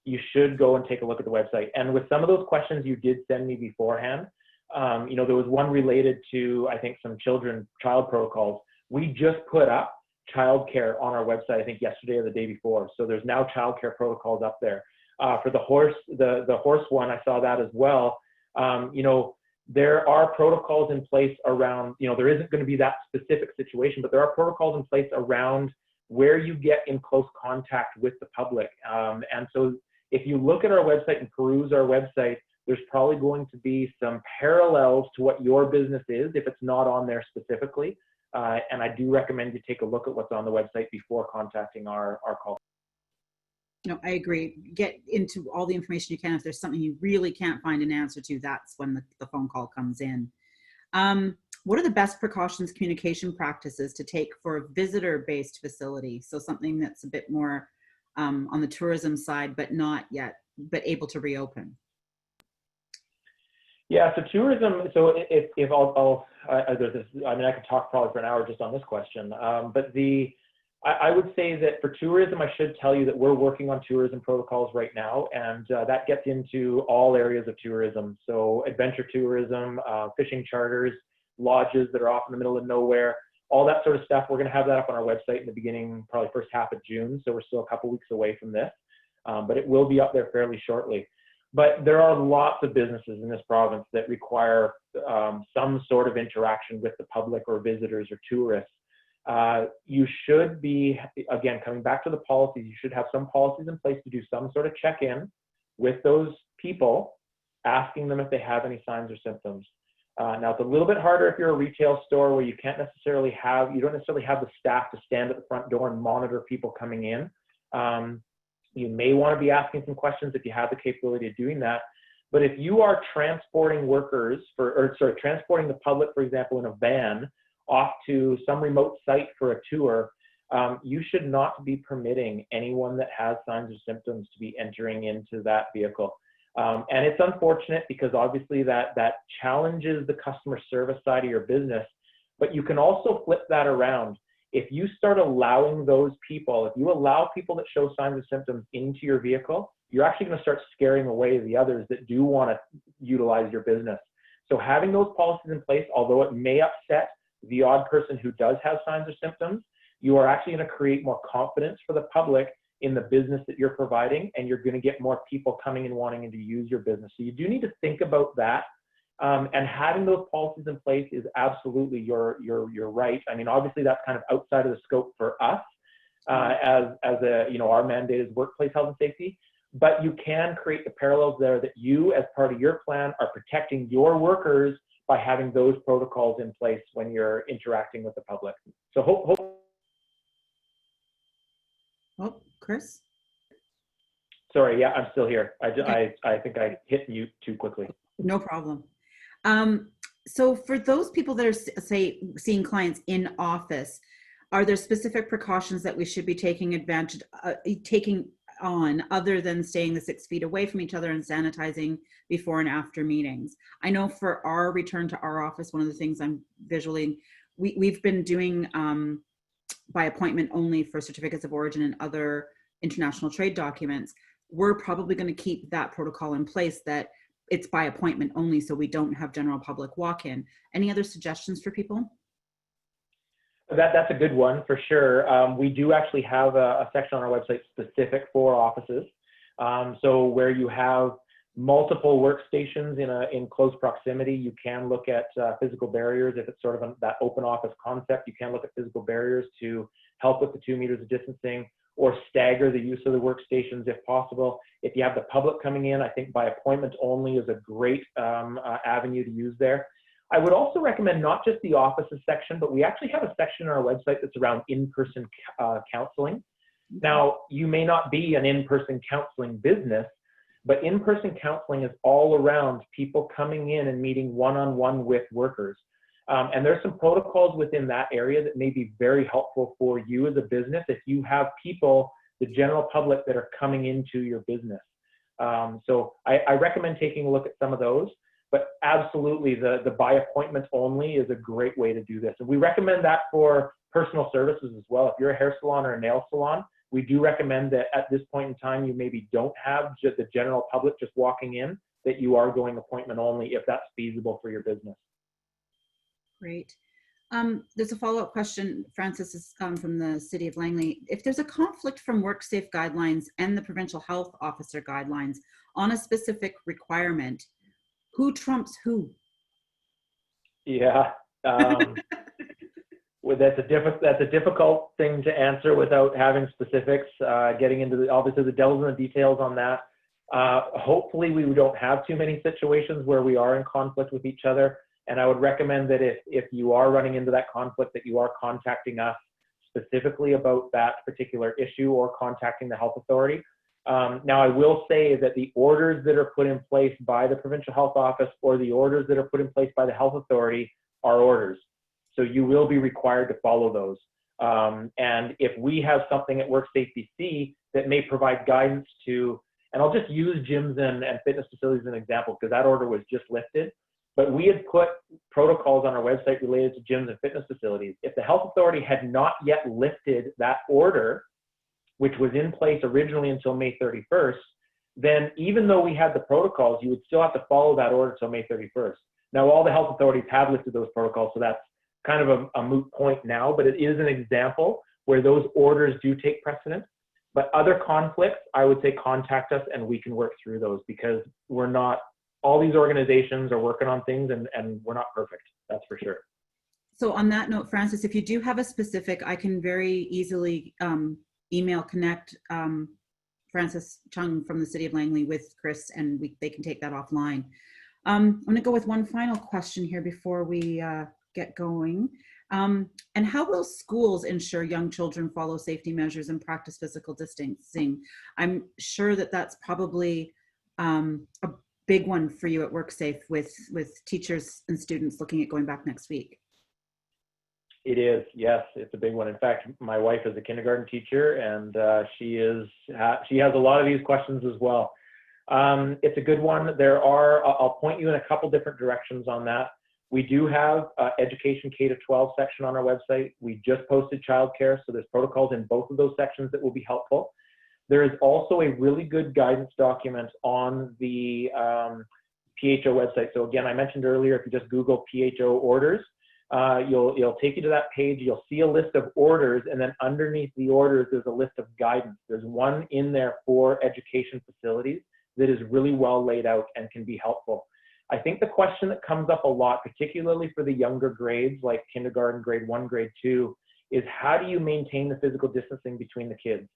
you should go and take a look at the website. And with some of those questions you did send me beforehand, there was one related to, I think, some child protocols. We just put up childcare on our website, I think yesterday or the day before. So there's now childcare protocols up there. For the horse one, I saw that as well. There are protocols in place around, there isn't going to be that specific situation, but there are protocols in place around where you get in close contact with the public. And so if you look at our website and peruse our website, there's probably going to be some parallels to what your business is if it's not on there specifically. And I do recommend you take a look at what's on the website before contacting our call. No, I agree. Get into all the information you can. If there's something you really can't find an answer to, that's when the phone call comes in. what are the best precautions communication practices to take for a visitor-based facility? So something that's a bit more on the tourism side, but not yet, but able to reopen. Yeah, so tourism, so if there's this, I mean, I could talk probably for an hour just on this question, but I would say that for tourism, I should tell you that we're working on tourism protocols right now, and that gets into all areas of tourism. So adventure tourism, fishing charters, lodges that are off in the middle of nowhere, all that sort of stuff. We're going to have that up on our website in the beginning, probably first half of June. So we're still a couple weeks away from this, but it will be up there fairly shortly. But there are lots of businesses in this province that require some sort of interaction with the public or visitors or tourists. You should be, again, coming back to the policies, you should have some policies in place to do some sort of check-in with those people, asking them if they have any signs or symptoms. Now, it's a little bit harder if you're a retail store where you don't necessarily have the staff to stand at the front door and monitor people coming in. You may want to be asking some questions if you have the capability of doing that. But if you are transporting transporting the public, for example, in a van off to some remote site for a tour, you should not be permitting anyone that has signs or symptoms to be entering into that vehicle. And it's unfortunate because obviously that challenges the customer service side of your business, but you can also flip that around. If you start allowing those people, if you allow people that show signs of symptoms into your vehicle, you're actually going to start scaring away the others that do want to utilize your business. So having those policies in place, although it may upset the odd person who does have signs or symptoms, you are actually going to create more confidence for the public in the business that you're providing, and you're going to get more people coming and wanting to use your business. So you do need to think about that. And having those policies in place is absolutely you're right. I mean, obviously that's kind of outside of the scope for us as our mandate is workplace health and safety, but you can create the parallels there that you, as part of your plan, are protecting your workers by having those protocols in place when you're interacting with the public. So Oh, Chris? Sorry, yeah, I'm still here. I think I hit mute too quickly. No problem. So for those people that are, say, seeing clients in office, are there specific precautions that we should be taking on other than staying the 6 feet away from each other and sanitizing before and after meetings? I know for our return to our office, one of the things I'm visually, we've been doing by appointment only for certificates of origin and other international trade documents. We're probably going to keep that protocol in place, that it's by appointment only, so we don't have general public walk-in. Any other suggestions for people? That's a good one for sure. We do actually have a section on our website specific for offices. So where you have multiple workstations in close proximity, you can look at physical barriers. If it's sort of that open office concept, you can look at physical barriers to help with the 2 meters of distancing, or stagger the use of the workstations if possible. If you have the public coming in, I think by appointment only is a great avenue to use there. I would also recommend not just the offices section, but we actually have a section on our website that's around in-person counseling. Now, you may not be an in-person counseling business, but in-person counseling is all around people coming in and meeting one-on-one with workers. And there's some protocols within that area that may be very helpful for you as a business if you have people, the general public, that are coming into your business. So I recommend taking a look at some of those, but absolutely the by appointment only is a great way to do this. And we recommend that for personal services as well. If you're a hair salon or a nail salon, we do recommend that at this point in time, you maybe don't have just the general public just walking in, that you are going appointment only if that's feasible for your business. Great. There's a follow-up question, Francis, is from the City of Langley. If there's a conflict from WorkSafe guidelines and the Provincial Health Officer guidelines on a specific requirement, who trumps who? Yeah, well, that's a difficult thing to answer without having specifics. Getting into obviously the devil's in the details on that. Hopefully, we don't have too many situations where we are in conflict with each other. And I would recommend that if you are running into that conflict, that you are contacting us specifically about that particular issue, or contacting the health authority. Now, I will say that the orders that are put in place by the Provincial Health Office, or the orders that are put in place by the health authority, are orders. So you will be required to follow those. And if we have something at WorkSafeBC that may provide guidance to, and I'll just use gyms and fitness facilities as an example, because that order was just lifted, but we had put protocols on our website related to gyms and fitness facilities. If the health authority had not yet lifted that order, which was in place originally until May 31st, then even though we had the protocols, you would still have to follow that order until May 31st. Now, all the health authorities have lifted those protocols, so that's kind of a moot point now, but it is an example where those orders do take precedence. But other conflicts, I would say contact us and we can work through those, because we're not, all these organizations are working on things and we're not perfect, that's for sure. So on that note, Francis, if you do have a specific, I can very easily email connect Francis Chung from the City of Langley with Chris, and they can take that offline. I'm going to go with one final question here before we get going. And how will schools ensure young children follow safety measures and practice physical distancing? I'm sure that that's probably a big one for you at WorkSafe with teachers and students looking at going back next week. It is, yes, it's a big one. In fact, my wife is a kindergarten teacher, and she has a lot of these questions as well. It's a good one. I'll point you in a couple different directions on that. We do have education K-12 section on our website. We just posted childcare, so there's protocols in both of those sections that will be helpful. There is also a really good guidance document on the PHO website. So again, I mentioned earlier, if you just Google PHO orders, it'll take you to that page. You'll see a list of orders, and then underneath the orders, there's a list of guidance. There's one in there for education facilities that is really well laid out and can be helpful. I think the question that comes up a lot, particularly for the younger grades like kindergarten, grade 1, grade 2, is how do you maintain the physical distancing between the kids?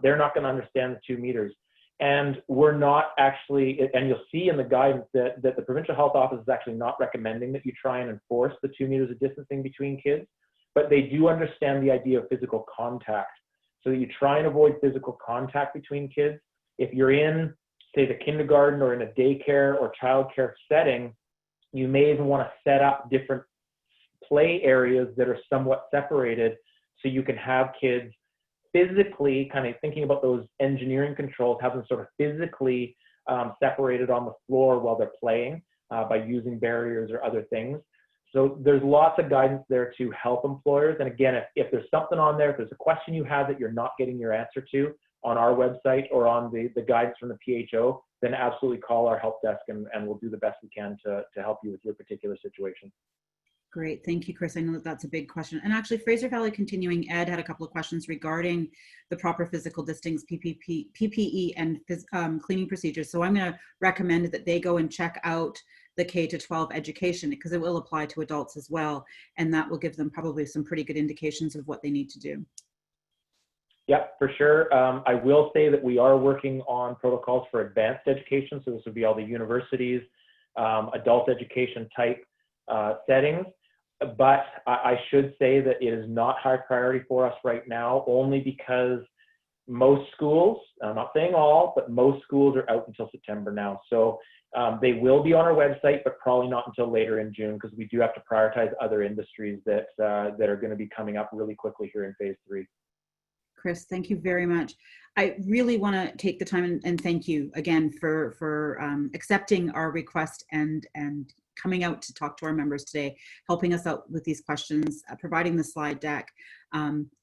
They're not going to understand the 2 meters. And we're not actually, and you'll see in the guidance that the Provincial Health Office is actually not recommending that you try and enforce the 2 meters of distancing between kids, but they do understand the idea of physical contact. So that you try and avoid physical contact between kids. If you're in, say, the kindergarten or in a daycare or childcare setting, you may even want to set up different play areas that are somewhat separated so you can have kids physically, kind of thinking about those engineering controls, have them sort of physically separated on the floor while they're playing by using barriers or other things. So there's lots of guidance there to help employers. And again, if there's something on there, if there's a question you have that you're not getting your answer to on our website or on the guidance from the PHO, then absolutely call our help desk and we'll do the best we can to help you with your particular situation. Great. Thank you, Chris. I know that that's a big question. And actually, Fraser Valley Continuing Ed had a couple of questions regarding the proper physical distancing, PPE, and cleaning procedures. So I'm going to recommend that they go and check out the K-12 education, because it will apply to adults as well. And that will give them probably some pretty good indications of what they need to do. Yeah, for sure. I will say that we are working on protocols for advanced education. So this would be all the universities, adult education type settings. But I should say that it is not high priority for us right now, only because most schools, I'm not saying all, but most schools are out until September now. So they will be on our website, but probably not until later in June, because we do have to prioritize other industries that are going to be coming up really quickly here in phase 3. Chris, thank you very much. I really want to take the time and thank you again for accepting our request and coming out to talk to our members today, helping us out with these questions, providing the slide deck.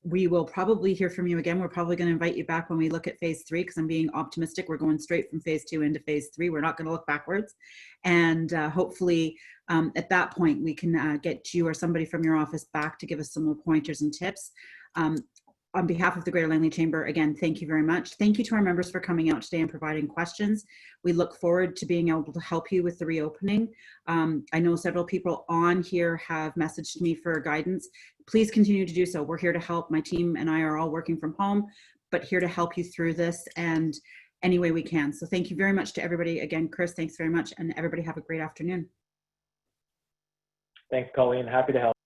We will probably hear from you again. We're probably going to invite you back when we look at phase 3, because I'm being optimistic. We're going straight from phase 2 into phase 3. We're not going to look backwards. And hopefully at that point, we can get you or somebody from your office back to give us some more pointers and tips. On behalf of the Greater Langley Chamber, again, thank you very much. Thank you to our members for coming out today and providing questions. We look forward to being able to help you with the reopening. I know several people on here have messaged me for guidance. Please continue to do so. We're here to help. My team and I are all working from home, but here to help you through this and any way we can. So thank you very much to everybody. Again, Chris, thanks very much. And everybody have a great afternoon. Thanks, Colleen. Happy to help.